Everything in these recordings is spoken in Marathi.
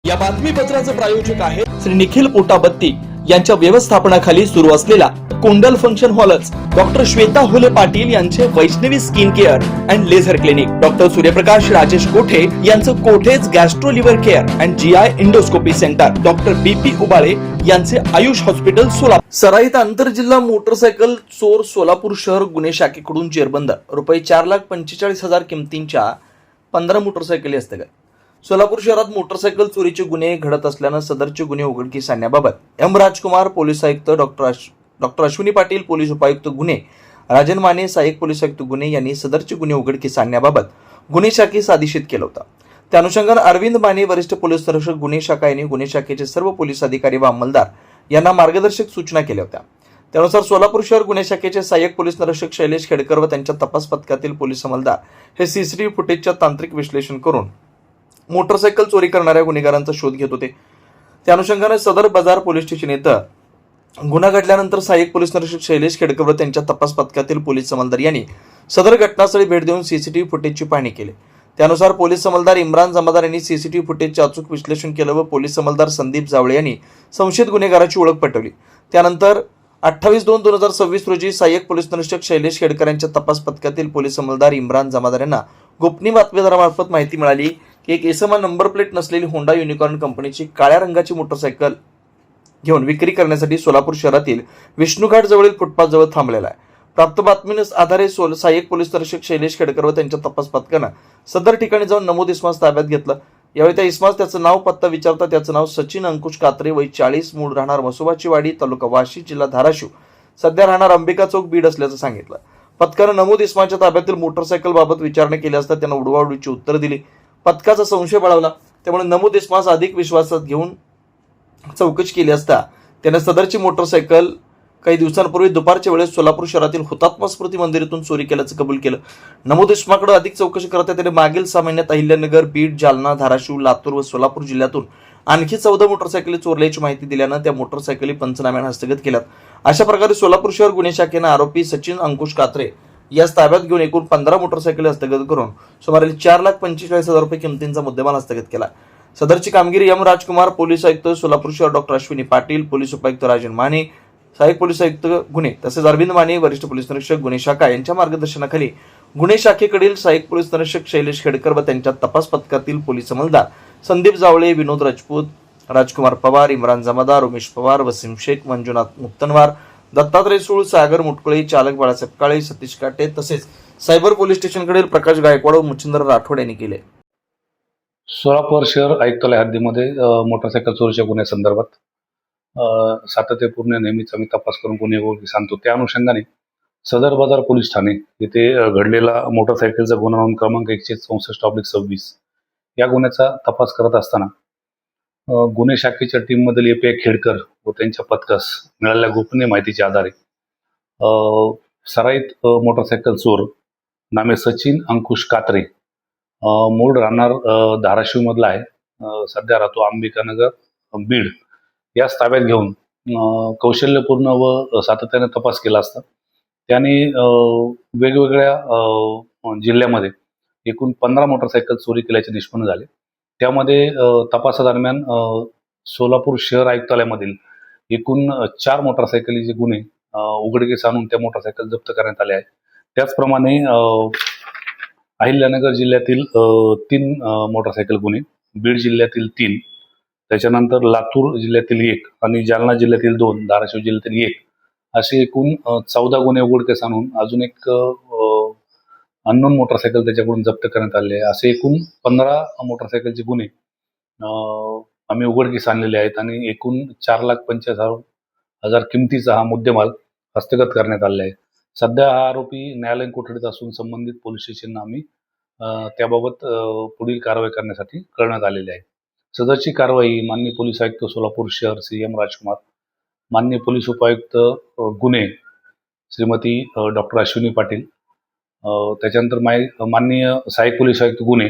या बातमीपत्राचे प्रायोजक आहे श्री निखिल पोटाबत्ती यांच्या व्यवस्थापनाखाली सुरू असलेला कुंडल फंक्शन हॉलच, डॉक्टर श्वेता होले पाटील यांचे Vaishnavi skin care and laser clinic, doctor Suryaprakash Rajesh Kothe यांचं Kothe's gastro liver care and GI endoscopy centre, doctor BP Ubale यांचे आयुष हॉस्पिटल सोलापूर। सराईत आंतरजिल्हा मोटरसायकल चोर सोलापूर शहर गुन्हे शाखेकडून जेरबंद रुपये 4,45,000 किमतींच्या 15 मोटरसायकली हस्तगत। सोलापूर शहरात मोटरसायकल चोरीचे गुन्हे घडत असल्यानं सदरचे गुन्हे उघडकीस आणण्याबाबत एम राजकुमार पोलीस आयुक्त, डॉक्टर अश्विनी पाटील पोलीस उपायुक्त गुन्हे, राजन माने सहाय्यक पोलीस आयुक्त गुन्हे यांनी सदरचे गुन्हे उघडकीस आणण्याबाबत गुन्हे शाखेस आदेशित केलं होतं। त्या अनुषंगाने अरविंद माने वरिष्ठ पोलीस निरीक्षक गुन्हे शाखा यांनी गुन्हे शाखेचे सर्व पोलीस अधिकारी व अंमलदार यांना मार्गदर्शक सूचना केल्या होत्या। त्यानुसार सोलापूर शहर गुन्हे शाखेचे सहाय्यक पोलीस निरीक्षक शैलेश खेडकर व त्यांच्या तपास पथकातील पोलीस अंमलदार हे सीसीटीव्ही फुटेजच्या तांत्रिक विश्लेषण करून मोटरसायकल चोरी करणाऱ्या गुन्हेगारांचा शोध घेत होते। त्या अनुषंगाने सदर बाजार पोलीस स्टेशन येथे गुन्हा घडल्यानंतर सहाय्यक पोलीस निरीक्षक शैलेश खेडकर व त्यांच्या तपास पथकातील पोलीस अंमलदार यांनी सदर घटनास्थळी भेट देऊन सीसीटीव्ही फुटेजची पाहणी केली। त्यानुसार पोलीस अंमलदार इम्रान जमादार यांनी सीसीटीव्ही फुटेजचे अचूक विश्लेषण केलं व पोलीस अंमलदार संदीप जावळे यांनी संशयित गुन्हेगाराची ओळख पटवली। त्यानंतर 28/2/2026 रोजी सहाय्यक पोलीस निरीक्षक शैलेश खेडकर यांच्या तपास पथकातील पोलीस अंमलदार इम्रान जमादार यांना गोपनीय बातमीदारामार्फत माहिती मिळाली की एक इसम नंबर प्लेट नसलेली होंडा युनिकॉर्न कंपनीची काळ्या रंगाची मोटरसायकल घेऊन विक्री करण्यासाठी सोलापूर शहरातील विष्णुघाट जवळील फुटपाथ जवळ थांबलेला आहे। प्राप्त बातमीनुसार आधारे सहाय्यक पोलीस निरीक्षक शैलेश खेडकर व त्यांच्या तपास पथकानं सदर ठिकाणी जाऊन नमूद इसमास ताब्यात घेतलं। यावेळी त्या इसमास त्याचं नाव पत्ता विचारता त्याचं नाव सचिन अंकुश कात्रे, वय 40, मूळ राहणार मसोबाची वाडी, तालुका वाशी, जिल्हा धाराशिव, सध्या राहणार अंबिका चौक, बीड असल्याचं सांगितलं। पथकानं नमूद इसमाच्या ताब्यातील मोटरसायकल बाबत विचारणा केली असता त्यांना उडवाउडवीची उत्तर दिली। पथकाचा संशय बळावला, त्यामुळे नमूद इसमास अधिक विश्वासात घेऊन चौकशी केली असता त्याने सदरची मोटरसायकल काही दिवसांपूर्वी दुपारच्या वेळेस सोलापूर शहरातील हुतात्मा स्मृती मंदिरातून चोरी केल्याचं कबूल केलं। नमूद इसमाकडे अधिक चौकशी करता त्याने मागील 6 महिन्यात अहिल्यानगर, बीड, जालना, धाराशिव, लातूर व सोलापूर जिल्ह्यातून आणखी 14 मोटरसायकली चोरल्याची माहिती दिल्यानं त्या मोटरसायकली पंचनाम्याने हस्तगत केल्यात। अशा प्रकारे सोलापूर शहर गुन्हे शाखेनं आरोपी सचिन अंकुश कात्रे यास ताब्यात घेऊन एकूण 15 मोटरसायकली हस्तगत करून सुमारे 4,45,000 रुपये किमतींचा मुद्देमाल हस्तगत केला। सदरची कामगिरी एम राजकुमार पोलीस आयुक्त सोलापूर शहर, डॉक्टर अश्विनी पाटील पोलीस उपायुक्त राजन माने सहाय्यक पोलीस आयुक्त गुन्हे तसेच अरविंद माने वरिष्ठ पोलीस निरीक्षक गुन्हे शाखा यांच्या मार्गदर्शनाखाली गुन्हे शाखेकडील सहाय्यक पोलीस निरीक्षक शैलेश खेडकर व त्यांच्या तपास पथकातील पोलीस अंमलदार संदीप जावळे, विनोद राजपूत, राजकुमार पवार, इम्रान जमादार, उमेश पवार, वसीम शेख, मंजुनाथ मुक्तनवार, दत्तात्रय सूळ, सागर मुटकुळे, चालक बाळासाहेब काळे, सतीश काटे तसेच सायबर पोलीस स्टेशनकडील प्रकाश गायकवाड व मुचिंद्र राठोड यांनी केले। सोलापूर शहर आयुक्तालय हद्दीमध्ये मोटरसायकल चोरीच्या गुन्ह्यासंदर्भात सातत्यपूर्ण नेहमीच आम्ही तपास करून गुन्हे उघडकीस आणतो। त्या अनुषंगाने सदर बाजार पोलीस ठाणे येथे घडलेला मोटरसायकलचा गुन्हा नोंद क्रमांक 164/26 या गुन्ह्याचा तपास करत असताना गुन्हे शाखेच्या टीममधील ए.पी.आय. खेडकर व त्यांच्या पथकास मिळालेल्या गोपनीय माहितीच्या आधारे सराईत मोटरसायकल चोर नामे सचिन अंकुश कात्रे, मूळ राहणार धाराशिव मधला आहे, सध्या राहतो अंबिकानगर, बीड, यास ताब्यात घेऊन कौशल्यपूर्ण व सातत्याने तपास केला असता त्याने वेगवेगळ्या जिल्ह्यामध्ये एकूण 15 मोटरसायकल चोरी केल्याचे निष्पन्न झाले। त्यामध्ये तपासादरम्यान सोलापूर शहर आयुक्तालयामधील एकूण 4 मोटरसायकलीचे गुन्हे उघडकीस आणून त्या मोटरसायकल जप्त करण्यात आले आहेत। त्याचप्रमाणे अहिल्यानगर जिल्ह्यातील 3 मोटरसायकल गुन्हे, बीड जिल्ह्यातील 3, त्याच्यानंतर लातूर जिल्ह्यातील 1 आणि जालना जिल्ह्यातील 2, धाराशिव जिल्ह्यातील 1 असे एकूण 14 गुन्हे उघडकीस आणून अजून एक अननोन मोटरसायकल त्याच्याकडून जप्त करण्यात आले आहे। असे एकूण 15 मोटरसायकलचे गुन्हे आम्ही उघडकीस आणलेले आहेत आणि एकूण 4,45,000 किमतीचा हा मुद्देमाल हस्तगत करण्यात आलेला आहे। सध्या हा आरोपी न्यायालयीन कोठडीत असून संबंधित पोलीस स्टेशनला आम्ही त्याबाबत पुढील कारवाई करण्यासाठी कळवण्यात आलेली आहे। सदरची कारवाई माननीय पोलीस आयुक्त सोलापूर शहर श्री एम राजकुमार, माननीय पोलीस उपायुक्त गुन्हे श्रीमती डॉक्टर अश्विनी पाटील, त्याच्यानंतर माननीय सहाय्यक पोलीस आयुक्त गुन्हे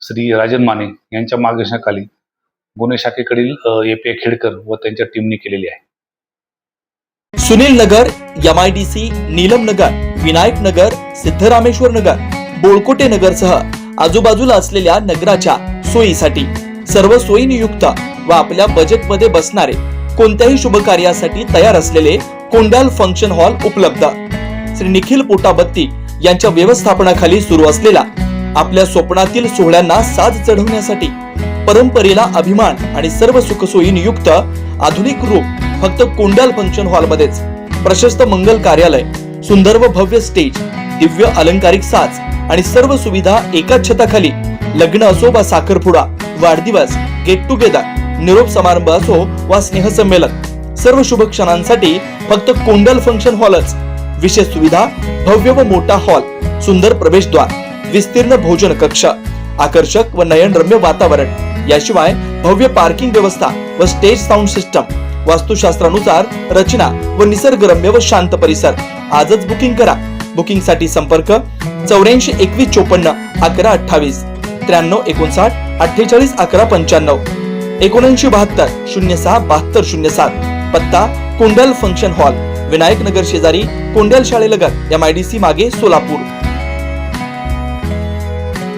श्री राजन माने यांच्या मार्गदर्शनाखाली गुन्हे शाखेकडील ए.पी.आय. खेडकर व त्यांच्या टीमने केलेली आहे। सुनील नगर, MIDC, नीलम नगर, विनायक नगर, सिद्धरामेश्वर नगर, बोळकोटे नगर सह आजूबाजूला असलेल्या नगराच्या सोयीसाठी सर्व सोयीनियुक्त व आपल्या बजेटमध्ये बसणारे कोणत्याही शुभ कार्यासाठी तयार असलेले कोंडाल फंक्शन हॉल उपलब्ध. श्री निखिल पोटाबत्ती यांच्या व्यवस्थापनाखाली सुरू असलेला आपल्या स्वप्नातील सोहळ्यांना साज चढवण्यासाठी परंपरेला अभिमान आणि सर्व सुखसोयीनियुक्त आधुनिक रूप फक्त कोंडाल फंक्शन हॉल मध्येच. प्रशस्त मंगल कार्यालय, सुंदर व भव्य स्टेज, दिव्य अलंकारिक साज आणि सर्व सुविधा एकाच छताखाली. लग्न असो वा साखरपुडा, वाढदिवस, गेट टुगेदर, निरोप समारंभ असो वा स्नेहसंमेलन, सर्व शुभ क्षणांसाठी फक्त कोंडाल फंक्शन हॉलच. विशेष सुविधा, भव्य व मोठा हॉल, सुंदर प्रवेशद्वार, विस्तीर्ण भोजन कक्ष, आकर्षक व नयनरम्य वातावरण, याशिवाय भव्य पार्किंग व्यवस्था व स्टेज साऊंड सिस्टम, वास्तुशास्त्रानुसार रचना व निसर्गरम्य व शांत परिसर. आजच बुकिंग करा. बुकिंग साठी संपर्क 84 21 54 11 28, 93 59 48 11 95, 79 72 06 72 07. पत्ता कोंडाल फंक्शन हॉल, विनायक नगर शेजारी, कोंडाल शाळेलगत, MIDC मागे, सोलापूर.